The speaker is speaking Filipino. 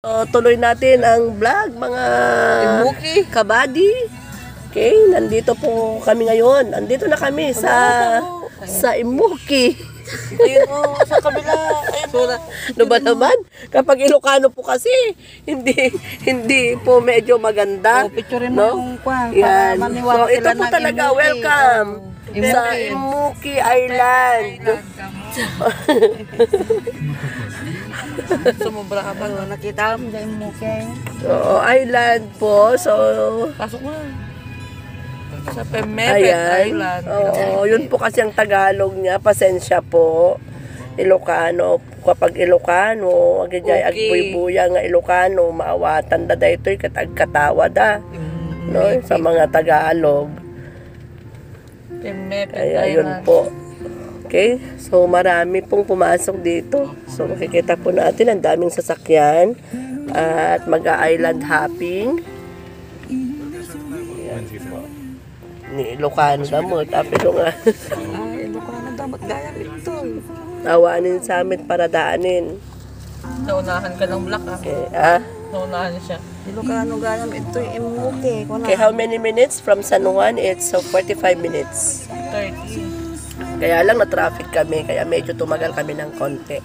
So, tuloy natin ang vlog, mga Imuki. kabady. Okay, nandito po kami ngayon. Andito na kami sa Imuki. Ayun o, sa kabila. Ayun o. Ano ba naman? Kapag Ilocano po kasi, hindi po medyo maganda. O, picturein mo no? yung kwan. Yan. Para maniwala So, ito sila po ng talaga, Imuki. welcome Imuki. sa Imuki Island. Sumubra ka ba? Nakita mo dyan Imuki. So, island po. So, Pasok mo. Sa Pemepet ayan. Island. Oo, yun po kasi ang Tagalog niya. Pasensya po. Ilocano. Kapag Ilocano, agajay Okay. agbuy-buya nga Ilocano, maawatan da daytoy katag katawa da. No, sa mga Tagalog. Pemepet Kaya yun Island. po. Okay? So, marami pong pumasok dito. So, makikita po natin ang daming sasakyan at mag-island hopping. Ayan. Ni Ilocano na mo. Tapos nga, Ay, Ilocano dapat gaya ito. awanin sa amin para daanin. Naunahan ka ng black ah. Okay, Naunahan siya. Ilocano gaya ito yung Imuki. Okay, how many minutes from San Juan? It's 45 minutes. 30. Kaya lang na-traffic kami, kaya medyo tumagal kami ng konti.